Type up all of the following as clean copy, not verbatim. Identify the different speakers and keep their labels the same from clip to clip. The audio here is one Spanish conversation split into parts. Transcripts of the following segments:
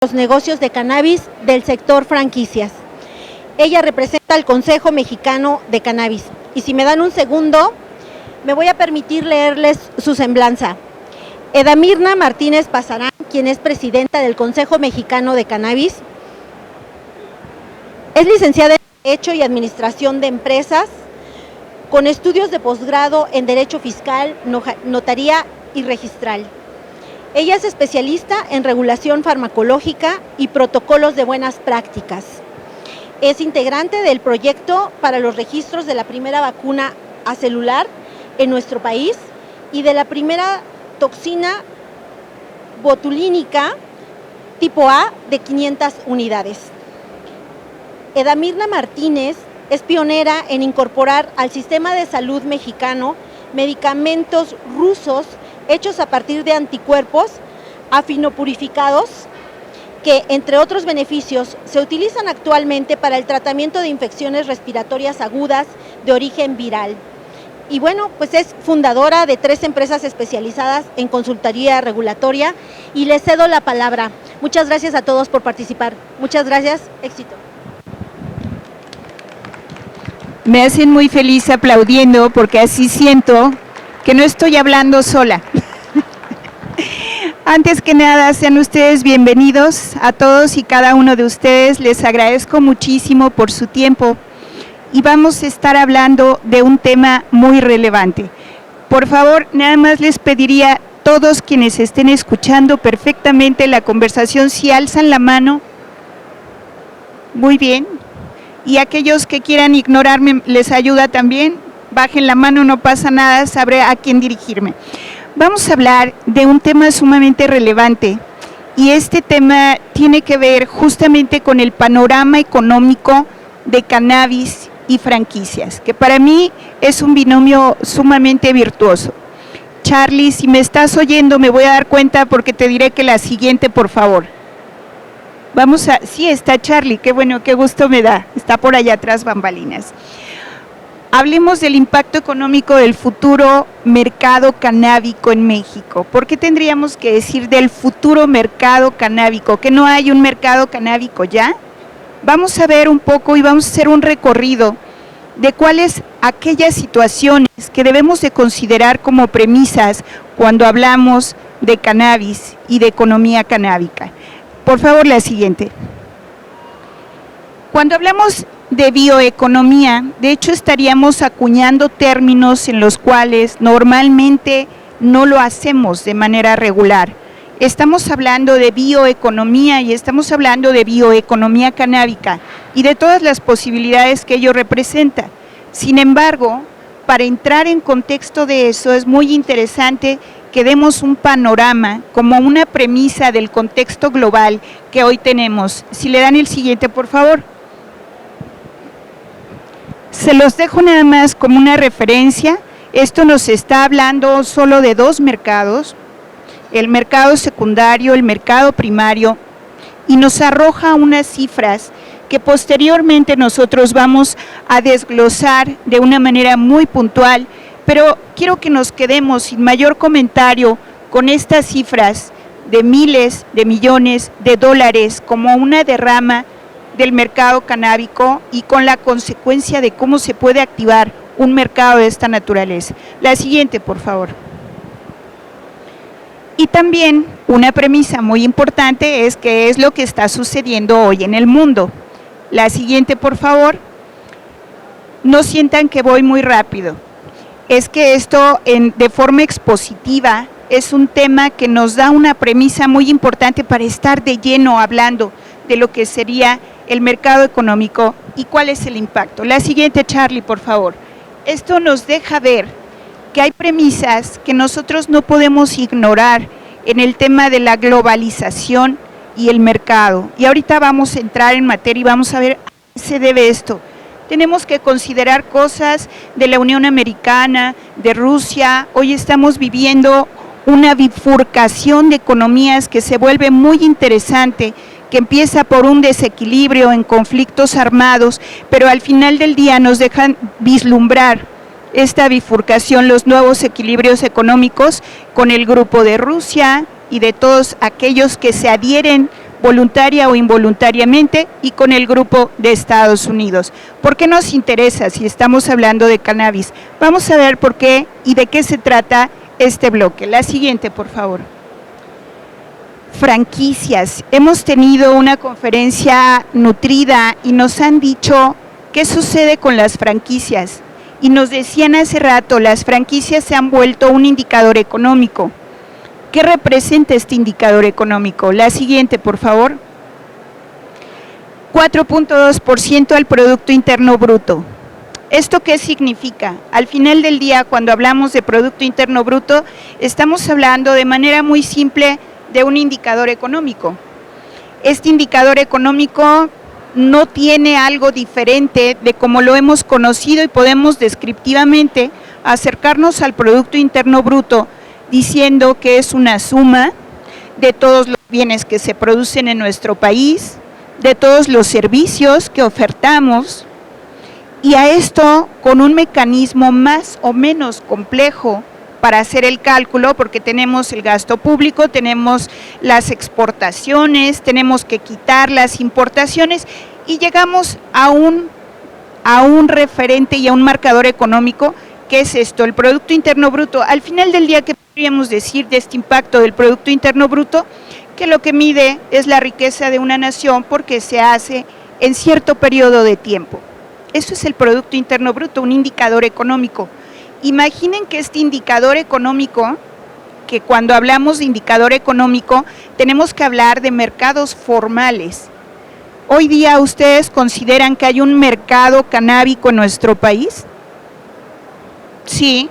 Speaker 1: los negocios de cannabis del sector franquicias. Ella representa al Consejo Mexicano de Cannabis. Y si me dan un segundo, me voy a permitir leerles su semblanza. Edamirna Martínez Pasarán, quien es presidenta del Consejo Mexicano de Cannabis, es licenciada en Derecho y Administración de Empresas, con estudios de posgrado en Derecho Fiscal, Notaría y Registral. Ella es especialista en regulación farmacológica y protocolos de buenas prácticas. Es integrante del proyecto para los registros de la primera vacuna acelular en nuestro país y de la primera toxina botulínica tipo A de 500 unidades. Edamirna Martínez es pionera en incorporar al sistema de salud mexicano medicamentos rusos hechos a partir de anticuerpos afinopurificados que, entre otros beneficios, se utilizan actualmente para el tratamiento de infecciones respiratorias agudas de origen viral. Y bueno, pues es fundadora de 3 empresas especializadas en consultoría regulatoria y le cedo la palabra. Muchas gracias a todos por participar. Muchas gracias, éxito.
Speaker 2: Me hacen muy feliz aplaudiendo porque así siento que no estoy hablando sola. Antes que nada, sean ustedes bienvenidos a todos y cada uno de ustedes. Les agradezco muchísimo por su tiempo y vamos a estar hablando de un tema muy relevante. Por favor, nada más les pediría a todos quienes estén escuchando perfectamente la conversación, si alzan la mano. Muy bien. Y aquellos que quieran ignorarme, les ayuda también. Bajen la mano, no pasa nada, sabré a quién dirigirme. Vamos a hablar de un tema sumamente relevante y este tema tiene que ver justamente con el panorama económico de cannabis y franquicias, que para mí es un binomio sumamente virtuoso. Charlie, si me estás oyendo, me voy a dar cuenta porque te diré que la siguiente, por favor. Sí, está Charlie, qué bueno, qué gusto me da, está por allá atrás bambalinas. Hablemos del impacto económico del futuro mercado canábico en México. ¿Por qué tendríamos que decir del futuro mercado canábico? ¿Que no hay un mercado canábico ya? Vamos a ver un poco y vamos a hacer un recorrido de cuáles aquellas situaciones que debemos de considerar como premisas cuando hablamos de cannabis y de economía canábica. Por favor, la siguiente. Cuando hablamos de bioeconomía, de hecho estaríamos acuñando términos en los cuales normalmente no lo hacemos de manera regular. Estamos hablando de bioeconomía y estamos hablando de bioeconomía canábica y de todas las posibilidades que ello representa. Sin embargo, para entrar en contexto de eso es muy interesante que demos un panorama como una premisa del contexto global que hoy tenemos. Si le dan el siguiente, por favor. Se los dejo nada más como una referencia. Esto nos está hablando solo de 2 mercados, el mercado secundario, el mercado primario, y nos arroja unas cifras que posteriormente nosotros vamos a desglosar de una manera muy puntual, pero quiero que nos quedemos sin mayor comentario con estas cifras de miles de millones de dólares como una derrama del mercado canábico y con la consecuencia de cómo se puede activar un mercado de esta naturaleza. La siguiente, por favor. Y también una premisa muy importante es qué es lo que está sucediendo hoy en el mundo. La siguiente, por favor. No sientan que voy muy rápido. Es que esto de forma expositiva es un tema que nos da una premisa muy importante para estar de lleno hablando de lo que sería el mercado económico y cuál es el impacto. La siguiente, Charlie, por favor. Esto nos deja ver que hay premisas que nosotros no podemos ignorar en el tema de la globalización y el mercado. Y ahorita vamos a entrar en materia y vamos a ver a qué se debe esto. Tenemos que considerar cosas de la Unión Americana, de Rusia. Hoy estamos viviendo una bifurcación de economías que se vuelve muy interesante, que empieza por un desequilibrio en conflictos armados, pero al final del día nos dejan vislumbrar esta bifurcación, los nuevos equilibrios económicos con el grupo de Rusia y de todos aquellos que se adhieren voluntaria o involuntariamente, y con el grupo de Estados Unidos. ¿Por qué nos interesa si estamos hablando de cannabis? Vamos a ver por qué y de qué se trata este bloque. La siguiente, por favor. Franquicias. Hemos tenido una conferencia nutrida y nos han dicho qué sucede con las franquicias. Y nos decían hace rato, las franquicias se han vuelto un indicador económico. ¿Qué representa este indicador económico? La siguiente, por favor. 4.2% al Producto Interno Bruto. ¿Esto qué significa? Al final del día, cuando hablamos de Producto Interno Bruto, estamos hablando de manera muy simple de un indicador económico. Este indicador económico no tiene algo diferente de como lo hemos conocido y podemos descriptivamente acercarnos al Producto Interno Bruto diciendo que es una suma de todos los bienes que se producen en nuestro país, de todos los servicios que ofertamos, y a esto con un mecanismo más o menos complejo para hacer el cálculo, porque tenemos el gasto público, tenemos las exportaciones, tenemos que quitar las importaciones y llegamos a un referente y a un marcador económico. ¿Qué es esto? El Producto Interno Bruto. Al final del día, ¿qué podríamos decir de este impacto del Producto Interno Bruto? Que lo que mide es la riqueza de una nación porque se hace en cierto periodo de tiempo. Eso es el Producto Interno Bruto, un indicador económico. Imaginen que este indicador económico, que cuando hablamos de indicador económico, tenemos que hablar de mercados formales. Hoy día, ¿ustedes consideran que hay un mercado canábico en nuestro país? Sí.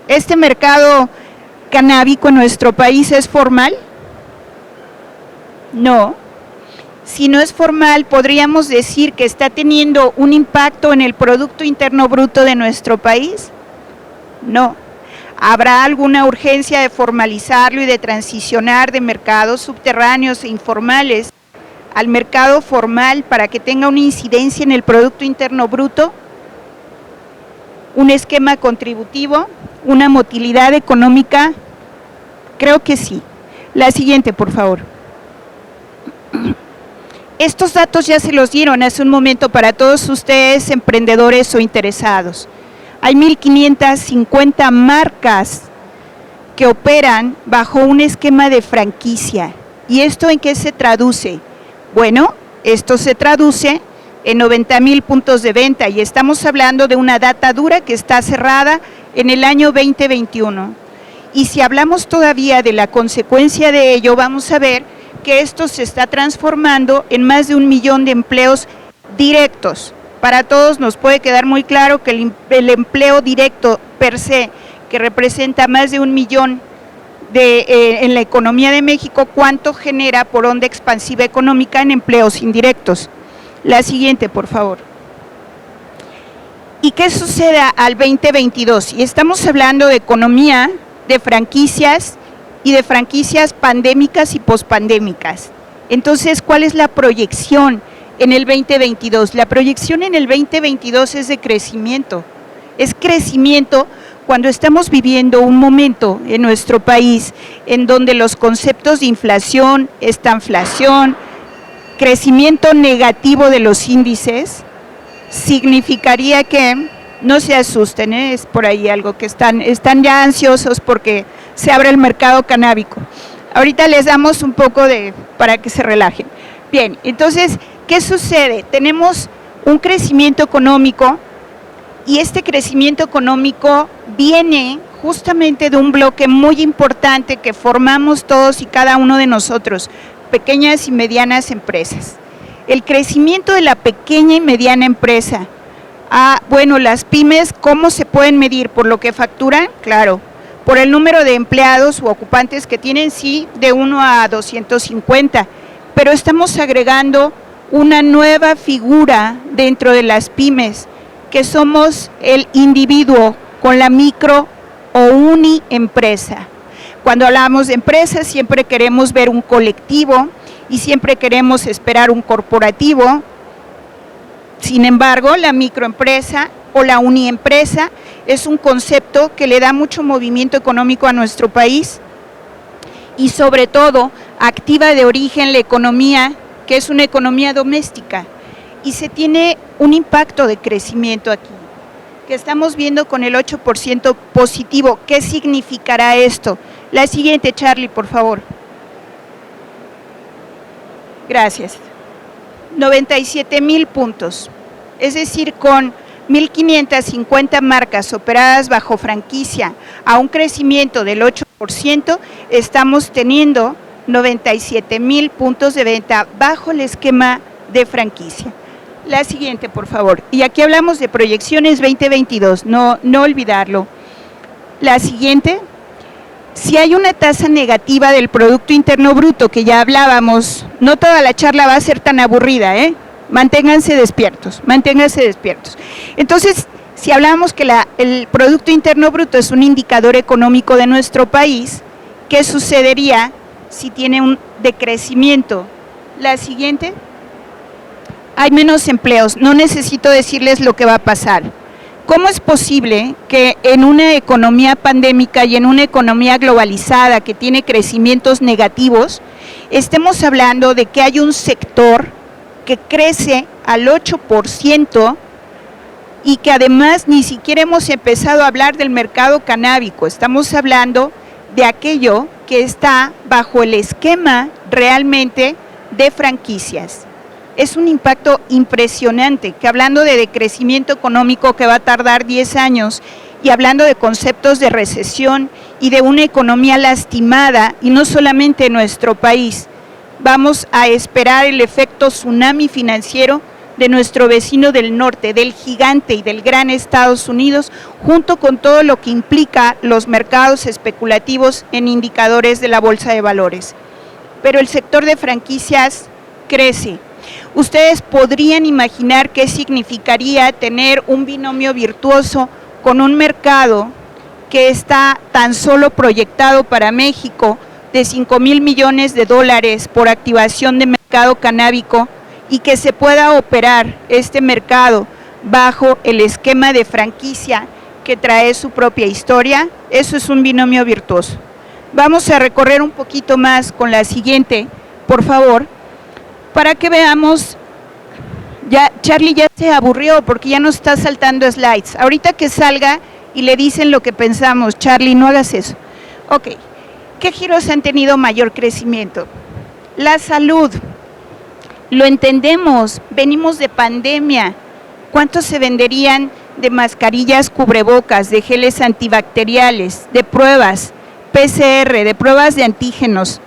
Speaker 2: ¿Este mercado canábico en nuestro país es formal? No. Si no es formal, ¿podríamos decir que está teniendo un impacto en el Producto Interno Bruto de nuestro país? No. ¿Habrá alguna urgencia de formalizarlo y de transicionar de mercados subterráneos e informales al mercado formal para que tenga una incidencia en el Producto Interno Bruto? ¿Un esquema contributivo? ¿Una motilidad económica? Creo que sí. La siguiente, por favor. Estos datos ya se los dieron hace un momento para todos ustedes, emprendedores o interesados. Hay 1.550 marcas que operan bajo un esquema de franquicia. ¿Y esto en qué se traduce? Bueno, esto se traduce en 90,000 puntos de venta y estamos hablando de una data dura que está cerrada en el año 2021. Y si hablamos todavía de la consecuencia de ello, vamos a ver que esto se está transformando en más de 1 millón de empleos directos. Para todos nos puede quedar muy claro que el empleo directo per se, que representa más de 1 millón en la economía de México, ¿cuánto genera por onda expansiva económica en empleos indirectos? La siguiente, por favor. ¿Y qué sucede al 2022? Y estamos hablando de economía, de franquicias y de franquicias pandémicas y pospandémicas. Entonces, ¿cuál es la proyección en el 2022? La proyección en el 2022 es de crecimiento. Es crecimiento cuando estamos viviendo un momento en nuestro país en donde los conceptos de inflación, estanflación, crecimiento negativo de los índices, significaría que, no se asusten, es por ahí algo que están ya ansiosos porque se abre el mercado canábico. Ahorita les damos un poco para que se relajen. Bien, entonces, ¿qué sucede? Tenemos un crecimiento económico y este crecimiento económico viene justamente de un bloque muy importante que formamos todos y cada uno de nosotros, pequeñas y medianas empresas. El crecimiento de la pequeña y mediana empresa. Bueno, las pymes, ¿cómo se pueden medir? ¿Por lo que facturan? Claro. Por el número de empleados u ocupantes que tienen, sí, de 1 a 250. Pero estamos agregando una nueva figura dentro de las pymes, que somos el individuo con la micro o uniempresa. Cuando hablamos de empresas siempre queremos ver un colectivo y siempre queremos esperar un corporativo. Sin embargo, la microempresa o la uniempresa es un concepto que le da mucho movimiento económico a nuestro país y sobre todo activa de origen la economía, que es una economía doméstica, y se tiene un impacto de crecimiento aquí, que estamos viendo con el 8% positivo. ¿Qué significará esto? La siguiente, Charlie, por favor. Gracias. 97,000 puntos, es decir, con 1,550 marcas operadas bajo franquicia a un crecimiento del 8%, estamos teniendo 97,000 puntos de venta bajo el esquema de franquicia. La siguiente, por favor. Y aquí hablamos de proyecciones 2022, no olvidarlo. La siguiente. Si hay una tasa negativa del Producto Interno Bruto, que ya hablábamos, no toda la charla va a ser tan aburrida, Manténganse despiertos, manténganse despiertos. Entonces, si hablamos que el Producto Interno Bruto es un indicador económico de nuestro país, ¿qué sucedería si tiene un decrecimiento? La siguiente. Hay menos empleos, no necesito decirles lo que va a pasar. ¿Cómo es posible que en una economía pandémica y en una economía globalizada que tiene crecimientos negativos, estemos hablando de que hay un sector que crece al 8% y que además ni siquiera hemos empezado a hablar del mercado canábico? Estamos hablando de aquello que está bajo el esquema realmente de franquicias. Es un impacto impresionante, que hablando de decrecimiento económico que va a tardar 10 años y hablando de conceptos de recesión y de una economía lastimada, y no solamente en nuestro país, vamos a esperar el efecto tsunami financiero de nuestro vecino del norte, del gigante y del gran Estados Unidos, junto con todo lo que implica los mercados especulativos en indicadores de la Bolsa de Valores. Pero el sector de franquicias crece. Ustedes podrían imaginar qué significaría tener un binomio virtuoso con un mercado que está tan solo proyectado para México de 5,000 millones de dólares por activación de mercado canábico, y que se pueda operar este mercado bajo el esquema de franquicia que trae su propia historia. Eso es un binomio virtuoso. Vamos a recorrer un poquito más con la siguiente, por favor, para que veamos. Ya Charlie ya se aburrió porque ya nos está saltando slides. Ahorita que salga y le dicen lo que pensamos. Charlie, no hagas eso. Ok, ¿qué giros han tenido mayor crecimiento? La salud, lo entendemos, venimos de pandemia. ¿Cuántos se venderían de mascarillas, cubrebocas, de geles antibacteriales, de pruebas, PCR, de pruebas de antígenos?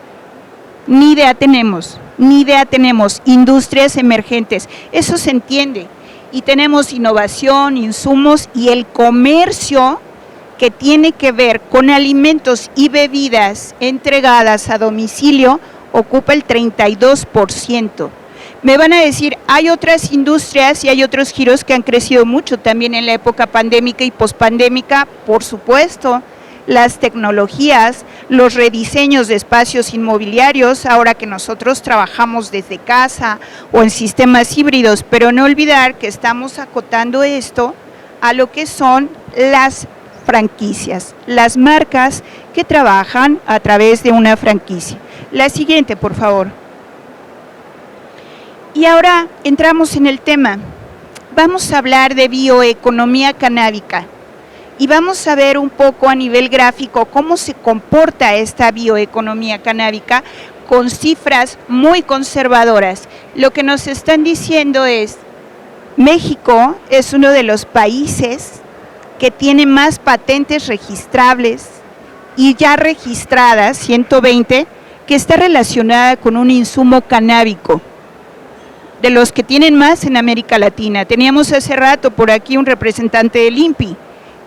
Speaker 2: Ni idea tenemos. Ni idea tenemos. Industrias emergentes, eso se entiende, y tenemos innovación, insumos y el comercio que tiene que ver con alimentos y bebidas entregadas a domicilio ocupa el 32%. Me van a decir, hay otras industrias y hay otros giros que han crecido mucho también en la época pandémica y pospandémica, por supuesto. Las tecnologías, los rediseños de espacios inmobiliarios, ahora que nosotros trabajamos desde casa o en sistemas híbridos, pero no olvidar que estamos acotando esto a lo que son las franquicias, las marcas que trabajan a través de una franquicia. La siguiente, por favor. Y ahora entramos en el tema. Vamos a hablar de bioeconomía canábica. Y vamos a ver un poco a nivel gráfico cómo se comporta esta bioeconomía canábica con cifras muy conservadoras. Lo que nos están diciendo es, México es uno de los países que tiene más patentes registrables y ya registradas, 120, que está relacionada con un insumo canábico, de los que tienen más en América Latina. Teníamos hace rato por aquí un representante del INPI,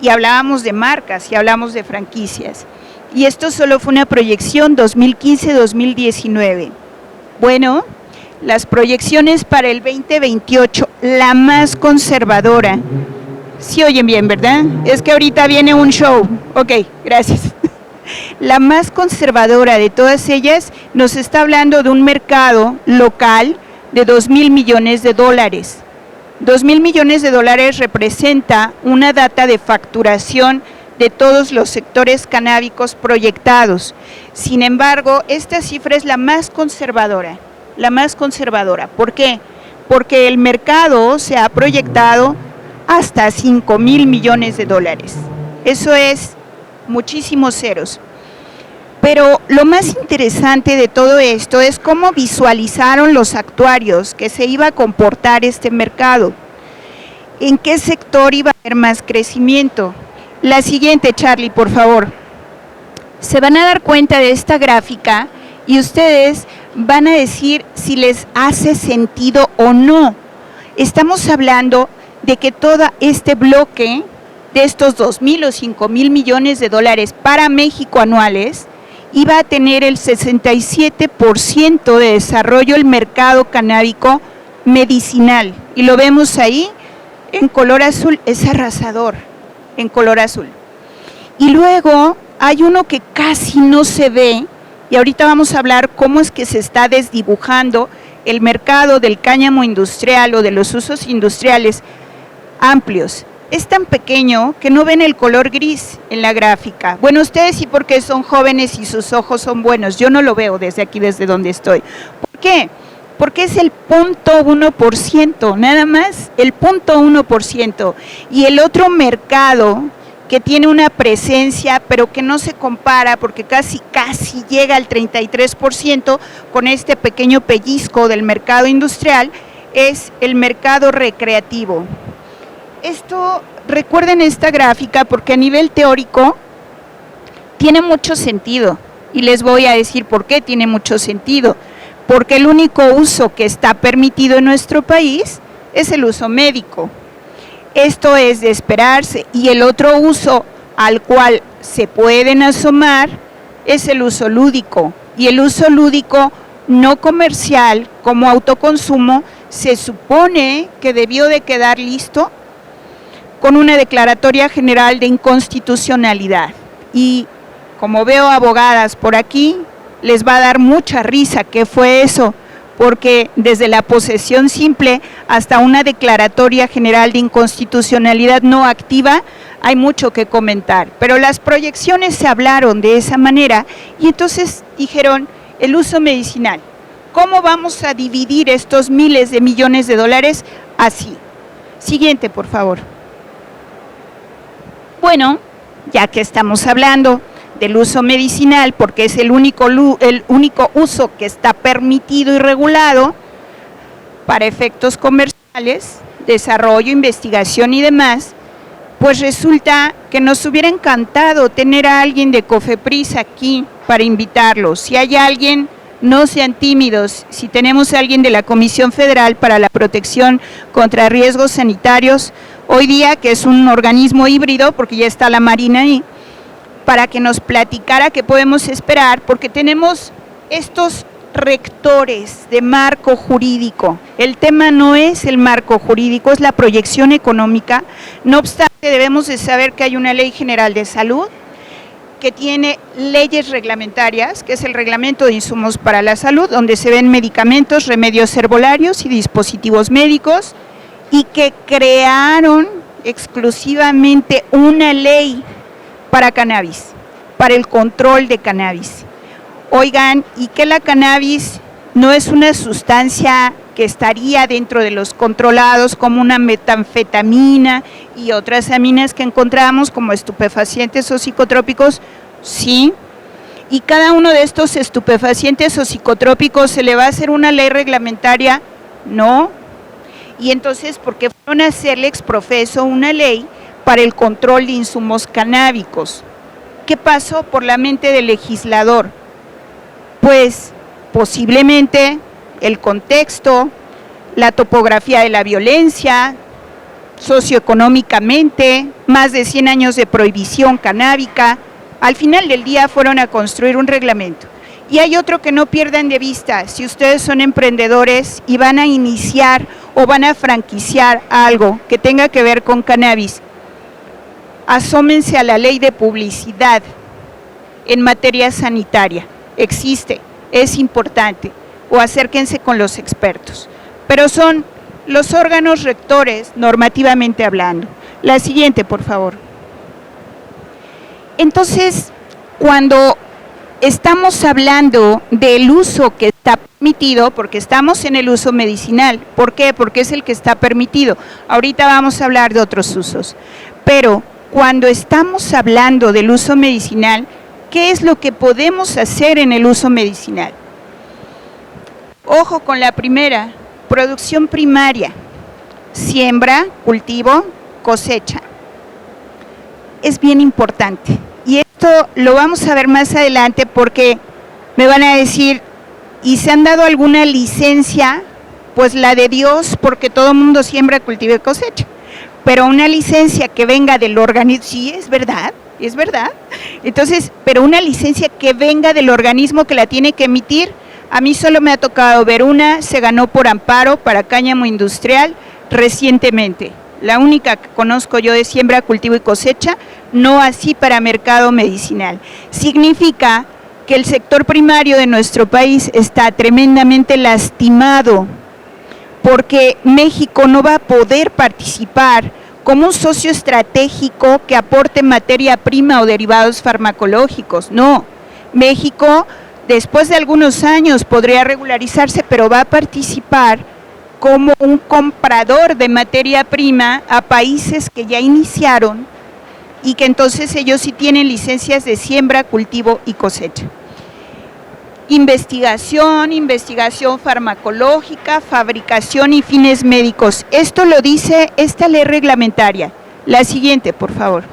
Speaker 2: y hablábamos de marcas y hablamos de franquicias. Y esto solo fue una proyección 2015-2019. Bueno, las proyecciones para el 2028, la más conservadora. Sí oyen bien, ¿verdad? Es que ahorita viene un show. Ok, gracias. La más conservadora de todas ellas nos está hablando de un mercado local de 2,000 millones de dólares. 2,000 millones de dólares representa una data de facturación de todos los sectores canábicos proyectados. Sin embargo, esta cifra es la más conservadora. La más conservadora. ¿Por qué? Porque el mercado se ha proyectado hasta 5,000 millones de dólares. Eso es muchísimos ceros. Pero lo más interesante de todo esto es cómo visualizaron los actuarios que se iba a comportar este mercado. ¿En qué sector iba a haber más crecimiento? La siguiente, Charlie, por favor. Se van a dar cuenta de esta gráfica y ustedes van a decir si les hace sentido o no. Estamos hablando de que todo este bloque de estos 2,000 o 5,000 millones de dólares para México anuales iba a tener el 67% de desarrollo del mercado canábico medicinal. Y lo vemos ahí en color azul, es arrasador, en color azul. Y luego hay uno que casi no se ve, y ahorita vamos a hablar cómo es que se está desdibujando el mercado del cáñamo industrial o de los usos industriales amplios. Es tan pequeño que no ven el color gris en la gráfica. Bueno, ustedes sí porque son jóvenes y sus ojos son buenos. Yo no lo veo desde aquí, desde donde estoy. ¿Por qué? Porque es el 0.1%, nada más el 0.1%. Y el otro mercado que tiene una presencia, pero que no se compara porque casi llega al 33% con este pequeño pellizco del mercado industrial, es el mercado recreativo. Esto, recuerden esta gráfica porque a nivel teórico tiene mucho sentido y les voy a decir por qué tiene mucho sentido. Porque el único uso que está permitido en nuestro país es el uso médico. Esto es de esperarse y el otro uso al cual se pueden asomar es el uso lúdico. Y el uso lúdico no comercial como autoconsumo se supone que debió de quedar listo con una declaratoria general de inconstitucionalidad. Y como veo abogadas por aquí, les va a dar mucha risa qué fue eso, porque desde la posesión simple hasta una declaratoria general de inconstitucionalidad no activa, hay mucho que comentar. Pero las proyecciones se hablaron de esa manera y entonces dijeron el uso medicinal. ¿Cómo vamos a dividir estos miles de millones de dólares? Así. Siguiente, por favor. Bueno, ya que estamos hablando del uso medicinal, porque es el único uso que está permitido y regulado para efectos comerciales, desarrollo, investigación y demás, pues resulta que nos hubiera encantado tener a alguien de COFEPRIS aquí para invitarlos. Si hay alguien, no sean tímidos. Si tenemos a alguien de la Comisión Federal para la Protección contra Riesgos Sanitarios, hoy día, que es un organismo híbrido, porque ya está la Marina ahí, para que nos platicara qué podemos esperar, porque tenemos estos rectores de marco jurídico. El tema no es el marco jurídico, es la proyección económica. No obstante, debemos de saber que hay una Ley General de Salud, que tiene leyes reglamentarias, que es el Reglamento de Insumos para la Salud, donde se ven medicamentos, remedios herbolarios y dispositivos médicos, y que crearon exclusivamente una ley para cannabis, para el control de cannabis. Oigan, ¿y que la cannabis no es una sustancia que estaría dentro de los controlados como una metanfetamina y otras aminas que encontramos como estupefacientes o psicotrópicos? Sí. ¿Y cada uno de estos estupefacientes o psicotrópicos se le va a hacer una ley reglamentaria? No. Y entonces, ¿por qué fueron a hacerle ex profeso una ley para el control de insumos canábicos? ¿Qué pasó por la mente del legislador? Pues posiblemente el contexto, la topografía de la violencia, socioeconómicamente, más de 100 años de prohibición canábica, al final del día fueron a construir un reglamento. Y hay otro que no pierdan de vista: si ustedes son emprendedores y van a iniciar o van a franquiciar algo que tenga que ver con cannabis, asómense a la ley de publicidad en materia sanitaria. Existe, es importante, o acérquense con los expertos, pero son los órganos rectores normativamente hablando. La siguiente, por favor. Entonces, cuando estamos hablando del uso que está permitido, porque estamos en el uso medicinal, ¿por qué? Porque es el que está permitido. Ahorita vamos a hablar de otros usos, pero cuando estamos hablando del uso medicinal, ¿qué es lo que podemos hacer en el uso medicinal? Ojo con la primera, producción primaria, siembra, cultivo, cosecha. Es bien importante. Y esto lo vamos a ver más adelante porque me van a decir, ¿y se han dado alguna licencia? Pues la de Dios, porque todo el mundo siembra, cultiva y cosecha. Pero una licencia que venga del organismo, sí, es verdad. Entonces, pero una licencia que venga del organismo que la tiene que emitir, a mí solo me ha tocado ver una, se ganó por amparo para cáñamo industrial recientemente. La única que conozco yo de siembra, cultivo y cosecha, no así para mercado medicinal. Significa que el sector primario de nuestro país está tremendamente lastimado porque México no va a poder participar como un socio estratégico que aporte materia prima o derivados farmacológicos. No, México después de algunos años podría regularizarse, pero va a participar como un comprador de materia prima a países que ya iniciaron y que entonces ellos sí tienen licencias de siembra, cultivo y cosecha. Investigación farmacológica, fabricación y fines médicos. Esto lo dice esta ley reglamentaria. La siguiente, por favor.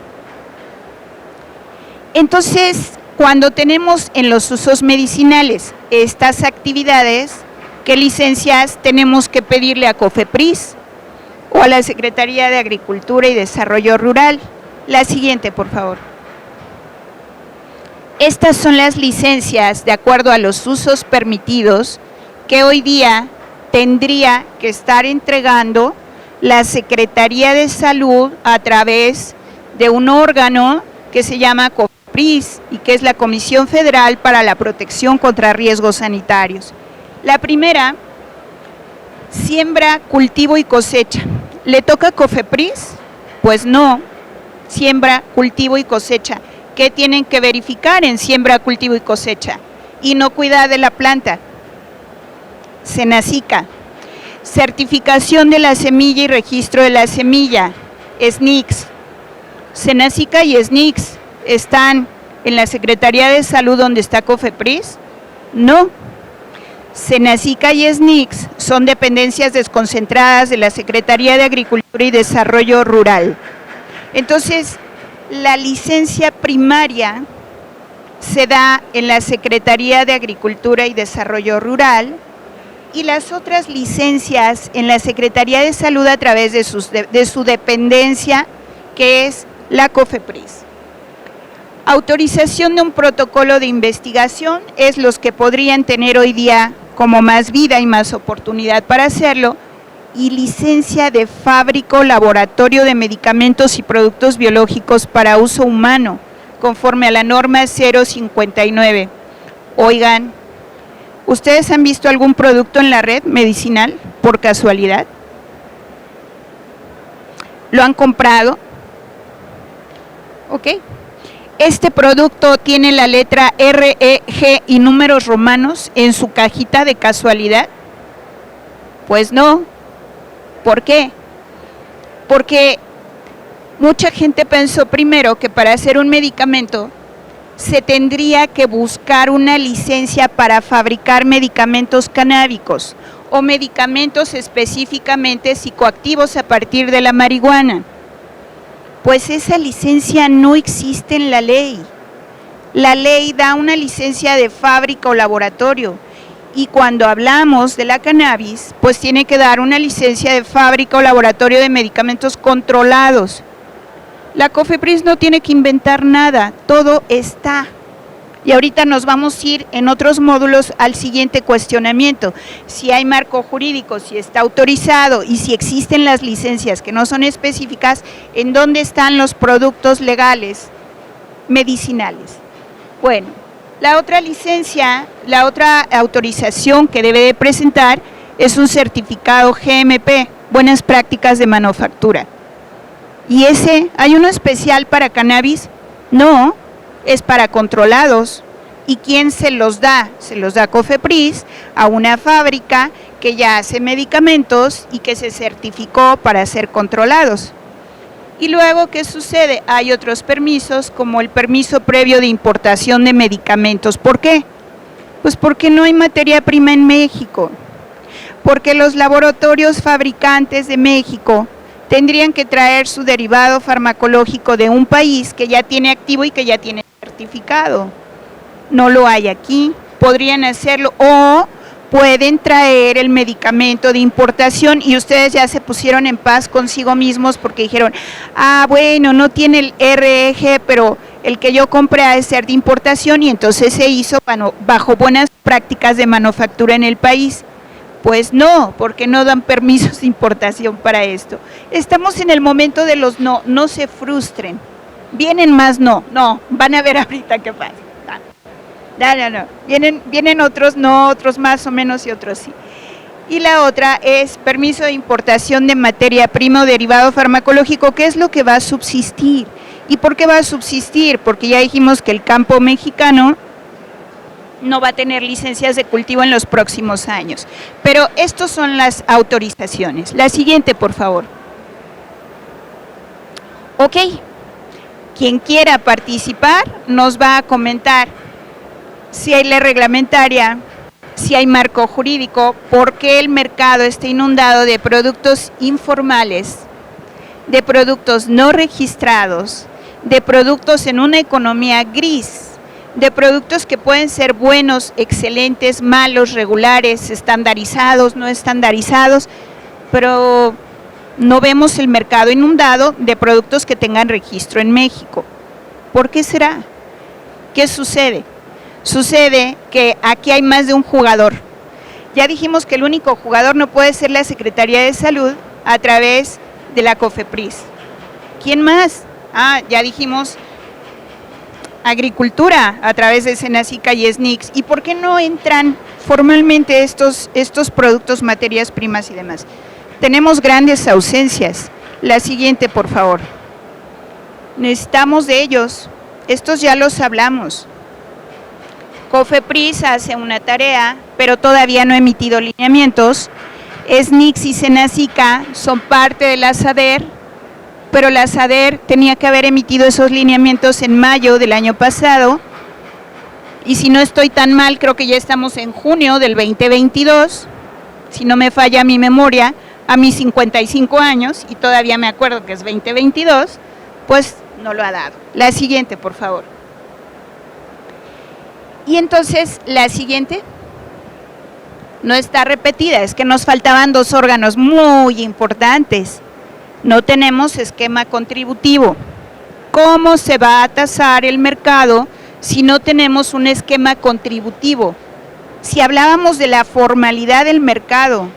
Speaker 2: Entonces, cuando tenemos en los usos medicinales estas actividades, ¿qué licencias tenemos que pedirle a COFEPRIS o a la Secretaría de Agricultura y Desarrollo Rural? La siguiente, por favor. Estas son las licencias de acuerdo a los usos permitidos que hoy día tendría que estar entregando la Secretaría de Salud a través de un órgano que se llama COFEPRIS y que es la Comisión Federal para la Protección contra Riesgos Sanitarios. La primera, siembra, cultivo y cosecha. ¿Le toca a COFEPRIS? Pues no, siembra, cultivo y cosecha. ¿Qué tienen que verificar en siembra, cultivo y cosecha? Inocuidad de la planta. Senacica. Certificación de la semilla y registro de la semilla. SNICS. Senacica y SNICS están en la Secretaría de Salud donde está COFEPRIS. No. Senacica y SNICS son dependencias desconcentradas de la Secretaría de Agricultura y Desarrollo Rural. Entonces, la licencia primaria se da en la Secretaría de Agricultura y Desarrollo Rural y las otras licencias en la Secretaría de Salud a través de su dependencia, que es la COFEPRIS. Autorización de un protocolo de investigación es los que podrían tener hoy día como más vida y más oportunidad para hacerlo, y licencia de fábrica o laboratorio de medicamentos y productos biológicos para uso humano, conforme a la norma 059. Oigan, ¿ustedes han visto algún producto en la red medicinal por casualidad? ¿Lo han comprado? Ok. Este producto tiene la letra R, E, G y números romanos en su cajita de casualidad. Pues no. ¿Por qué? Porque mucha gente pensó primero que para hacer un medicamento se tendría que buscar una licencia para fabricar medicamentos canábicos o medicamentos específicamente psicoactivos a partir de la marihuana. Pues esa licencia no existe en la ley. La ley da una licencia de fábrica o laboratorio. Y cuando hablamos de la cannabis, pues tiene que dar una licencia de fábrica o laboratorio de medicamentos controlados. La COFEPRIS no tiene que inventar nada, todo está. Y ahorita nos vamos a ir en otros módulos al siguiente cuestionamiento. Si hay marco jurídico, si está autorizado y si existen las licencias que no son específicas, ¿en dónde están los productos legales medicinales? Bueno. La otra licencia, la otra autorización que debe de presentar es un certificado GMP, Buenas Prácticas de Manufactura. ¿Y ese, hay uno especial para cannabis? No, es para controlados. ¿Y quién se los da? Se los da COFEPRIS a una fábrica que ya hace medicamentos y que se certificó para ser controlados. Y luego, ¿qué sucede? Hay otros permisos, como el permiso previo de importación de medicamentos. ¿Por qué? Pues porque no hay materia prima en México. Porque los laboratorios fabricantes de México tendrían que traer su derivado farmacológico de un país que ya tiene activo y que ya tiene certificado. No lo hay aquí, podrían hacerlo, o pueden traer el medicamento de importación y ustedes ya se pusieron en paz consigo mismos porque dijeron, bueno, no tiene el REG, pero el que yo compré ha de ser de importación y entonces se hizo bajo buenas prácticas de manufactura en el país. Pues no, porque no dan permisos de importación para esto. Estamos en el momento de los no se frustren. Vienen más no, van a ver ahorita qué pasa. No. Vienen otros no, otros más o menos y otros sí. Y la otra es permiso de importación de materia prima o derivado farmacológico, que es lo que va a subsistir. ¿Y por qué va a subsistir? Porque ya dijimos que el campo mexicano no va a tener licencias de cultivo en los próximos años. Pero estas son las autorizaciones. La siguiente, por favor. Ok. Quien quiera participar nos va a comentar si hay ley reglamentaria, si hay marco jurídico, por qué el mercado está inundado de productos informales, de productos no registrados, de productos en una economía gris, de productos que pueden ser buenos, excelentes, malos, regulares, estandarizados, no estandarizados, pero no vemos el mercado inundado de productos que tengan registro en México. ¿Por qué será? ¿Qué sucede? Sucede que aquí hay más de un jugador. Ya dijimos que el único jugador no puede ser la Secretaría de Salud a través de la COFEPRIS. ¿Quién más? Ya dijimos Agricultura a través de Senacica y SNICS. ¿Y por qué no entran formalmente estos productos, materias primas y demás? Tenemos grandes ausencias. La siguiente, por favor. Necesitamos de ellos. Estos ya los hablamos. COFEPRIS hace una tarea, pero todavía no ha emitido lineamientos. SNICS y Senacica son parte de la SADER, pero la SADER tenía que haber emitido esos lineamientos en mayo del año pasado, y si no estoy tan mal, creo que ya estamos en junio del 2022, si no me falla mi memoria, a mis 55 años, y todavía me acuerdo que es 2022, pues no lo ha dado. La siguiente, por favor. Y entonces, la siguiente no está repetida, es que nos faltaban dos órganos muy importantes. No tenemos esquema contributivo. ¿Cómo se va a tasar el mercado si no tenemos un esquema contributivo? Si hablábamos de la formalidad del mercado,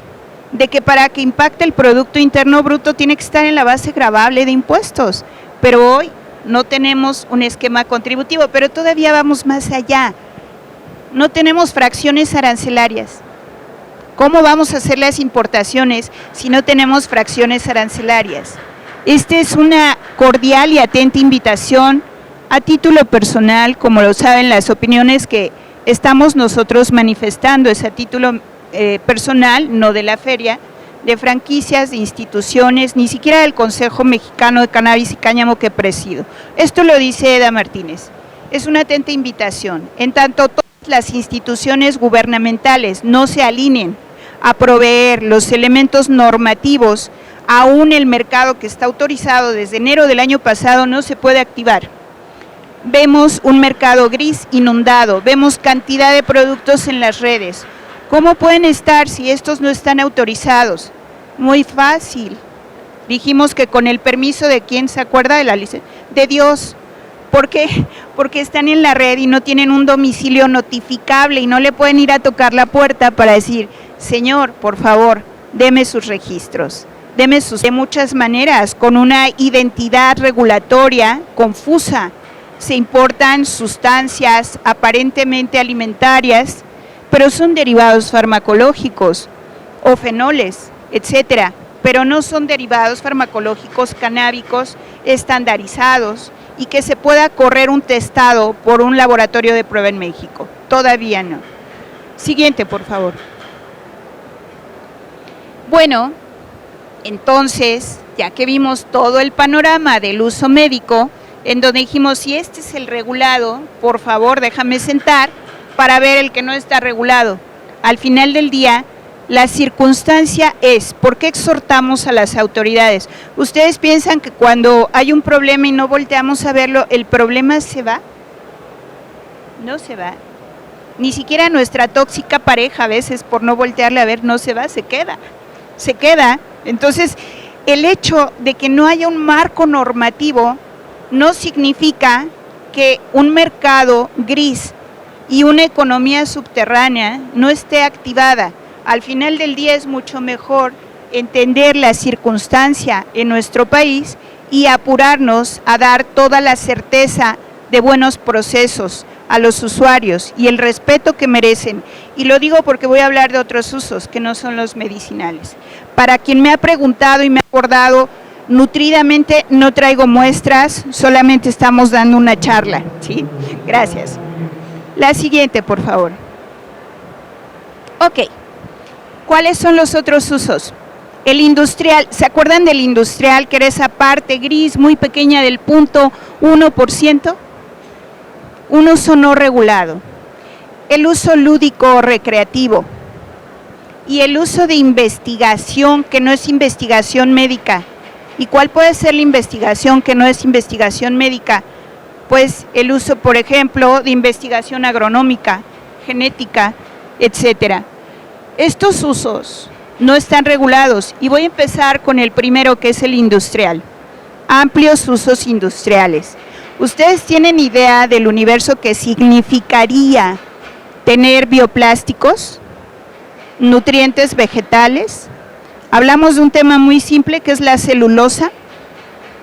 Speaker 2: de que para que impacte el Producto Interno Bruto tiene que estar en la base gravable de impuestos, pero hoy no tenemos un esquema contributivo, pero todavía vamos más allá. No tenemos fracciones arancelarias. ¿Cómo vamos a hacer las importaciones si no tenemos fracciones arancelarias? Esta es una cordial y atenta invitación a título personal, como lo saben, las opiniones que estamos nosotros manifestando es a título personal, no de la feria, de franquicias, de instituciones, ni siquiera del Consejo Mexicano de Cannabis y Cáñamo que presido. Esto lo dice Eda Martínez. Es una atenta invitación. En tanto todas las instituciones gubernamentales no se alineen a proveer los elementos normativos, aún el mercado que está autorizado desde enero del año pasado no se puede activar. Vemos un mercado gris inundado, vemos cantidad de productos en las redes. ¿Cómo pueden estar si estos no están autorizados? Muy fácil. Dijimos que con el permiso de quién, ¿se acuerda de la licencia? De Dios. ¿Por qué? Porque están en la red y no tienen un domicilio notificable y no le pueden ir a tocar la puerta para decir, señor, por favor, deme sus registros. Deme sus, de muchas maneras, con una identidad regulatoria confusa. Se importan sustancias aparentemente alimentarias, pero son derivados farmacológicos o fenoles, etcétera, pero no son derivados farmacológicos canábicos estandarizados y que se pueda correr un testado por un laboratorio de prueba en México. Todavía no. Siguiente, por favor. Bueno, entonces, ya que vimos todo el panorama del uso médico, en donde dijimos, si este es el regulado, por favor déjame sentar para ver el que no está regulado. Al final del día, la circunstancia es, ¿por qué exhortamos a las autoridades? ¿Ustedes piensan que cuando hay un problema y no volteamos a verlo, el problema se va? No se va. Ni siquiera nuestra tóxica pareja a veces, por no voltearle a ver, no se va, se queda. Se queda. Entonces, el hecho de que no haya un marco normativo no significa que un mercado gris y una economía subterránea no esté activada. Al final del día es mucho mejor entender la circunstancia en nuestro país y apurarnos a dar toda la certeza de buenos procesos a los usuarios y el respeto que merecen. Y lo digo porque voy a hablar de otros usos que no son los medicinales. Para quien me ha preguntado y me ha abordado nutridamente, no traigo muestras, solamente estamos dando una charla, ¿sí? Gracias. La siguiente, por favor. Ok. ¿Cuáles son los otros usos? El industrial, ¿se acuerdan del industrial, que era esa parte gris muy pequeña del 0.1%? Un uso no regulado. El uso lúdico o recreativo. Y el uso de investigación, que no es investigación médica. ¿Y cuál puede ser la investigación que no es investigación médica? Pues el uso, por ejemplo, de investigación agronómica, genética, etcétera. Estos usos no están regulados y voy a empezar con el primero, que es el industrial. Amplios usos industriales. ¿Ustedes tienen idea del universo que significaría tener bioplásticos, nutrientes vegetales? Hablamos de un tema muy simple que es la celulosa,